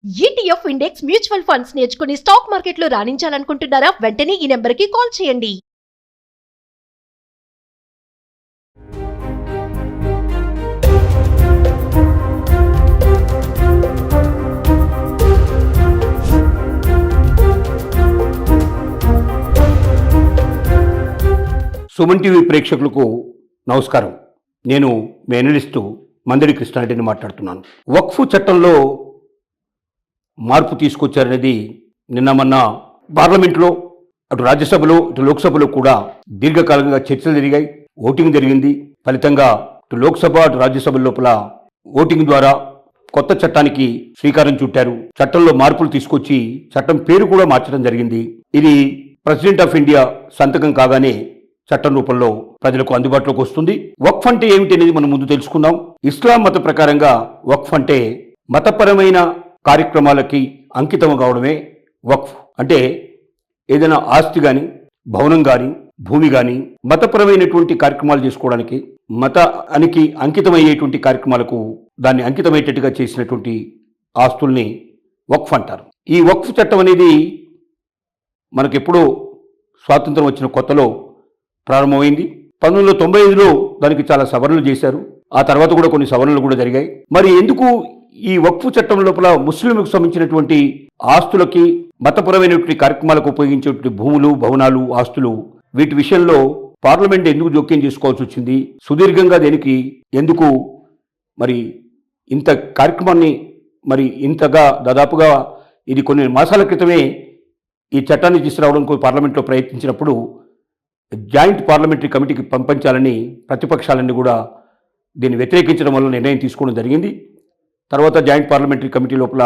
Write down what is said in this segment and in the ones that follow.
ETF index mutual funds నేర్చుకుని stock మార్కెట్లో రాణించాలనుకుంటున్నారా? వెంటనే ఈ నెంబర్కి కాల్ చేయండి. సుమన్ టీవీ ప్రేక్షకులకు నమస్కారం. నేను మీ అనలిస్టు మందడి కృష్ణారెడ్డిని మాట్లాడుతున్నాను. వక్ఫ్ చట్టంలో మార్పు తీసుకొచ్చారనేది నిన్న మొన్న పార్లమెంట్లో, అటు రాజ్యసభలో ఇటు లోక్సభలో కూడా దీర్ఘకాలంగా చర్చలు జరిగాయి. ఓటింగ్ జరిగింది. ఫలితంగా ఇటు లోక్సభ అటు రాజ్యసభ లోపల ఓటింగ్ ద్వారా కొత్త చట్టానికి శ్రీకారం చుట్టారు. చట్టంలో మార్పులు తీసుకొచ్చి చట్టం పేరు కూడా మార్చడం జరిగింది. ఇది ప్రెసిడెంట్ ఆఫ్ ఇండియా సంతకం కాగానే చట్టం రూపంలో ప్రజలకు అందుబాటులోకి వస్తుంది. వక్ఫ్ అంటే ఏమిటి అనేది మనం ముందు తెలుసుకుందాం. ఇస్లాం మత ప్రకారంగా వక్ఫ్ అంటే మతపరమైన కార్యక్రమాలకి అంకితం కావడమే వక్ఫ్. అంటే ఏదైనా ఆస్తి కానీ, భవనం కానీ, భూమి కానీ మతపరమైనటువంటి కార్యక్రమాలు చేసుకోవడానికి, మతానికి అంకితమయ్యేటువంటి కార్యక్రమాలకు దాన్ని అంకితమయ్యేటట్టుగా చేసినటువంటి ఆస్తుల్ని వక్ఫ్ అంటారు. ఈ వక్ఫ్ చట్టం అనేది మనకెప్పుడో స్వాతంత్రం వచ్చిన కొత్తలో ప్రారంభమైంది. 1995లో దానికి చాలా సవరణలు చేశారు. ఆ తర్వాత కూడా కొన్ని సవరణలు కూడా జరిగాయి. మరి ఎందుకు ఈ వక్ఫ్ చట్టం లోపల ముస్లింలకు సంబంధించినటువంటి ఆస్తులకి, మతపరమైనటువంటి కార్యక్రమాలకు ఉపయోగించేటువంటి భూములు, భవనాలు, ఆస్తులు, వీటి విషయంలో పార్లమెంట్ ఎందుకు జోక్యం చేసుకోవాల్సి వచ్చింది? సుదీర్ఘంగా దేనికి ఎందుకు మరి ఇంత కార్యక్రమాన్ని మరి ఇంతగా దాదాపుగా ఇది కొన్ని మాసాల క్రితమే ఈ చట్టాన్ని తీసుకురావడం పార్లమెంట్లో ప్రయత్నించినప్పుడు జాయింట్ పార్లమెంటరీ కమిటీకి పంపించాలని ప్రతిపక్షాలన్నీ కూడా దీన్ని వ్యతిరేకించడం వల్ల నిర్ణయం తీసుకోవడం జరిగింది. తర్వాత జాయింట్ పార్లమెంటరీ కమిటీ లోపల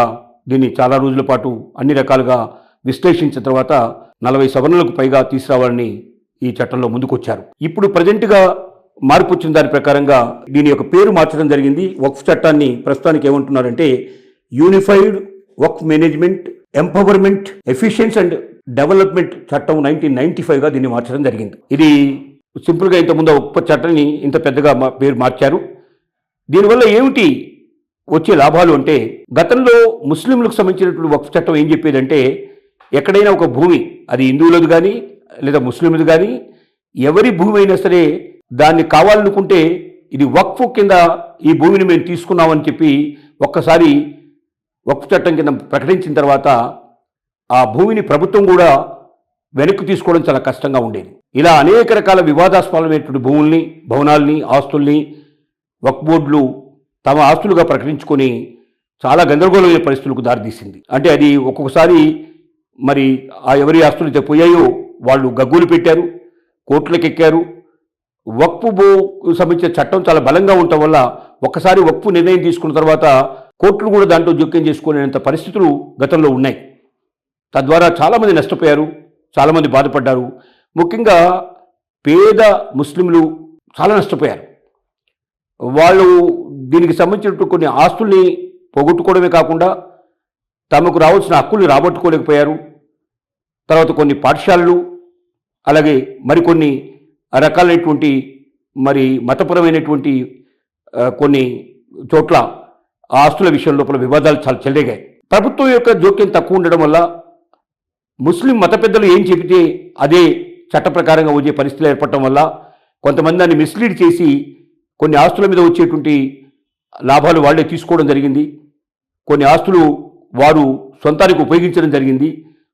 దీన్ని చాలా రోజుల పాటు అన్ని రకాలుగా విశ్లేషించిన తర్వాత 40 సవరణలకు పైగా తీసుకురావాలని ఈ చట్టంలో ముందుకొచ్చారు. ఇప్పుడు ప్రజెంట్గా మార్పు వచ్చిన దాని ప్రకారంగా దీని యొక్క పేరు మార్చడం జరిగింది. వక్ఫ్ చట్టాన్ని ప్రస్తుతానికి ఏమంటున్నారంటే యూనిఫైడ్ వక్ఫ్ management, empowerment, efficiency and development చట్టం 1995గా దీన్ని మార్చడం జరిగింది. ఇది సింపుల్గా ఇంతకుముందు వక్ఫ్ చట్టాన్ని ఇంత పెద్దగా పేరు మార్చారు. దీనివల్ల ఏమిటి వచ్చే లాభాలు అంటే, గతంలో ముస్లింలకు సంబంధించినటువంటి వక్ఫ్ చట్టం ఏం చెప్పేదంటే, ఎక్కడైనా ఒక భూమి, అది హిందువులది కానీ లేదా ముస్లింలది కానీ, ఎవరి భూమి అయినా సరే దాన్ని కావాలనుకుంటే ఇది వక్ఫ్ కింద ఈ భూమిని మేము తీసుకున్నామని చెప్పి ఒక్కసారి వక్ఫ్ చట్టం కింద ప్రకటించిన తర్వాత ఆ భూమిని ప్రభుత్వం కూడా వెనక్కి తీసుకోవడం చాలా కష్టంగా ఉండేది. ఇలా అనేక రకాల వివాదాస్పదమైనటువంటి భూముల్ని, భవనాల్ని, ఆస్తుల్ని వక్ఫ్ బోర్డులు తమ ఆస్తులుగా ప్రకటించుకొని చాలా గందరగోళమైన పరిస్థితులకు దారితీసింది. అంటే అది ఒక్కొక్కసారి మరి ఆ ఎవరి ఆస్తులు అయితే పోయాయో వాళ్ళు గగ్గులు పెట్టారు, కోర్టులకు ఎక్కారు. వక్ఫ్ సంబంధించిన చట్టం చాలా బలంగా ఉండటం వల్ల ఒక్కసారి వక్ఫ్ నిర్ణయం తీసుకున్న తర్వాత కోర్టులు కూడా దాంట్లో జోక్యం చేసుకునేంత పరిస్థితులు గతంలో ఉన్నాయి. తద్వారా చాలామంది నష్టపోయారు, చాలామంది బాధపడ్డారు. ముఖ్యంగా పేద ముస్లింలు చాలా నష్టపోయారు. వాళ్ళు దీనికి సంబంధించినటువంటి కొన్ని ఆస్తుల్ని పోగొట్టుకోవడమే కాకుండా తమకు రావాల్సిన హక్కుల్ని రాబట్టుకోలేకపోయారు. తర్వాత కొన్ని పాఠశాలలు, అలాగే మరికొన్ని రకాలైనటువంటి మరి మతపరమైనటువంటి కొన్ని చోట్ల ఆస్తుల విషయం లోపల వివాదాలు చాలా చెలరేగాయి. ప్రభుత్వం యొక్క జోక్యం తక్కువ ఉండడం వల్ల ముస్లిం మత పెద్దలు ఏం చెబితే అదే చట్ట ప్రకారంగా వచ్చే పరిస్థితులు ఏర్పడటం వల్ల కొంతమంది దాన్ని మిస్లీడ్ చేసి కొన్ని ఆస్తుల మీద వచ్చేటువంటి లాభాలు వాళ్లే తీసుకోవడం జరిగింది. కొన్ని ఆస్తులు వారు సొంతానికి ఉపయోగించడం జరిగింది.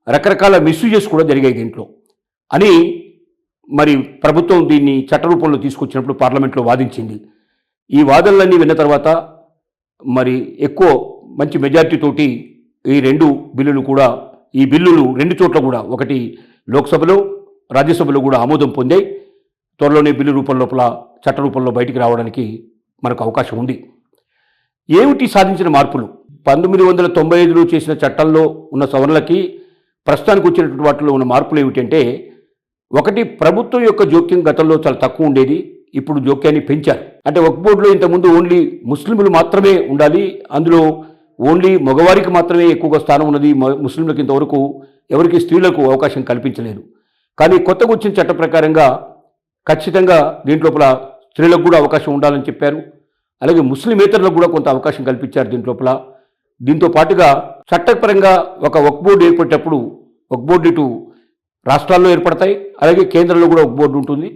రకరకాల మిస్యూజెస్ కూడా జరిగాయి దీంట్లో అని మరి ప్రభుత్వం దీన్ని చట్ట రూపంలో తీసుకొచ్చినప్పుడు పార్లమెంట్లో వాదించింది. ఈ వాదనలన్నీ విన్న తర్వాత మరి ఎక్కువ మంచి మెజారిటీతోటి ఈ ఈ బిల్లులు రెండు చోట్ల కూడా, ఒకటి లోక్సభలో, రాజ్యసభలో కూడా ఆమోదం పొందాయి. త్వరలోనే బిల్లు రూపం లోపల చట్ట రూపంలో బయటికి రావడానికి మనకు అవకాశం ఉంది. ఏమిటి సాధించిన మార్పులు? 1995లో చేసిన చట్టంలో ఉన్న సవరణలకి ప్రస్తుతానికి వచ్చినటువంటి వాటిలో ఉన్న మార్పులు ఏమిటంటే, ఒకటి, ప్రభుత్వం యొక్క జోక్యం గతంలో చాలా తక్కువ ఉండేది. ఇప్పుడు జోక్యాన్ని పెంచారు. అంటే వక్ఫ్ బోర్డులో ఇంతకుముందు ఓన్లీ ముస్లింలు మాత్రమే ఉండాలి, అందులో ఓన్లీ మగవారికి మాత్రమే ఎక్కువగా స్థానం ఉన్నది. ముస్లింలకు ఇంతవరకు ఎవరికి స్త్రీలకు అవకాశం కల్పించలేదు. కానీ కొత్తగా వచ్చిన చట్ట ప్రకారంగా ఖచ్చితంగా దీంట్లోపల స్త్రీలకు కూడా అవకాశం ఉండాలని చెప్పారు. అలాగే ముస్లిమేతరులకు కూడా కొంత అవకాశం కల్పించారు దీంట్లోపల. దీంతో పాటుగా చట్టపరంగా ఒక వక్ఫ్ బోర్డు ఏర్పడేటప్పుడు వక్ఫ్ బోర్డు ఇటు రాష్ట్రాల్లో ఏర్పడతాయి, అలాగే కేంద్రంలో కూడా ఒక బోర్డు ఉంటుంది,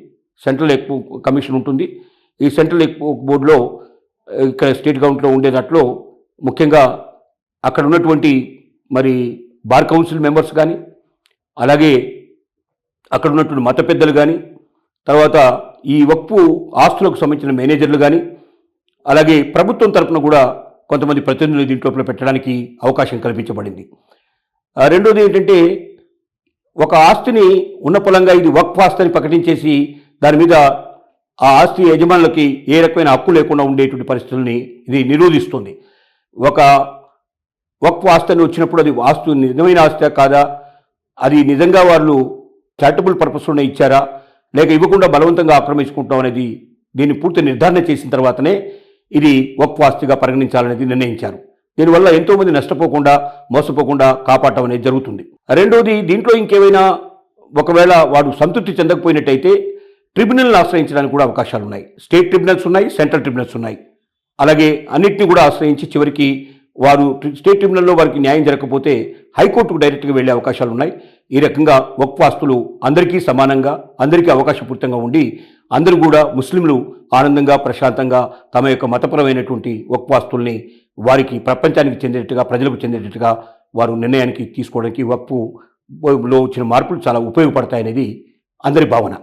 సెంట్రల్ వక్ఫ్ కమిషన్ ఉంటుంది. ఈ సెంట్రల్ వక్ఫ్ బోర్డులో ఇక్కడ స్టేట్ గవర్నమెంట్లో ఉండే దాంట్లో ముఖ్యంగా అక్కడ ఉన్నటువంటి మరి బార్ కౌన్సిల్ మెంబర్స్ కానీ, అలాగే అక్కడ ఉన్నటువంటి మత పెద్దలు కానీ, తర్వాత ఈ వక్ఫ్ ఆస్తులకు సంబంధించిన మేనేజర్లు కానీ, అలాగే ప్రభుత్వం తరఫున కూడా కొంతమంది ప్రతినిధులు దీంట్లో పెట్టడానికి అవకాశం కల్పించబడింది. రెండోది ఏంటంటే, ఒక ఆస్తిని ఉన్నపలంగా ఇది వక్ఫ్ ఆస్తి అని ప్రకటించేసి దాని మీద ఆ ఆస్తి యజమానులకి ఏ రకమైన హక్కు లేకుండా ఉండేటువంటి పరిస్థితుల్ని ఇది నిరోధిస్తుంది. ఒక వక్ఫ్ ఆస్తి అని వచ్చినప్పుడు అది ఆస్తు నిజమైన ఆస్తి కాదా, అది నిజంగా వాళ్ళు చారిటబుల్ పర్పస్లోనే ఇచ్చారా, లేక ఇవ్వకుండా బలవంతంగా ఆక్రమించుకుంటాం అనేది దీన్ని పూర్తి నిర్ధారణ చేసిన తర్వాతనే ఇది వక్ఫ్ ఆస్తిగా పరిగణించాలనేది నిర్ణయించారు. దీనివల్ల ఎంతోమంది నష్టపోకుండా మోసపోకుండా కాపాడటం అనేది జరుగుతుంది. రెండోది, దీంట్లో ఇంకేమైనా ఒకవేళ వాడు సంతృప్తి చెందకపోయినట్టయితే ట్రిబ్యునల్ని ఆశ్రయించడానికి కూడా అవకాశాలు ఉన్నాయి. స్టేట్ ట్రిబ్యునల్స్ ఉన్నాయి, సెంట్రల్ ట్రిబ్యునల్స్ ఉన్నాయి. అలాగే అన్నింటినీ కూడా ఆశ్రయించి చివరికి వారు స్టేట్ ట్రిబ్యునల్లో వారికి న్యాయం జరగకపోతే హైకోర్టుకు డైరెక్ట్గా వెళ్ళే అవకాశాలు ఉన్నాయి. ఈ రకంగా వక్ఫ్ ఆస్తులు అందరికీ సమానంగా, అందరికీ అవకాశపూరితంగా ఉండి అందరూ కూడా ముస్లింలు ఆనందంగా ప్రశాంతంగా తమ యొక్క మతపరమైనటువంటి వక్ఫ్ ఆస్తుల్ని వారికి ప్రపంచానికి చెందేటట్టుగా, ప్రజలకు చెందేటట్టుగా వారు నిర్ణయానికి తీసుకోవడానికి వక్ఫ్లో వచ్చిన మార్పులు చాలా ఉపయోగపడతాయనేది అందరి భావన.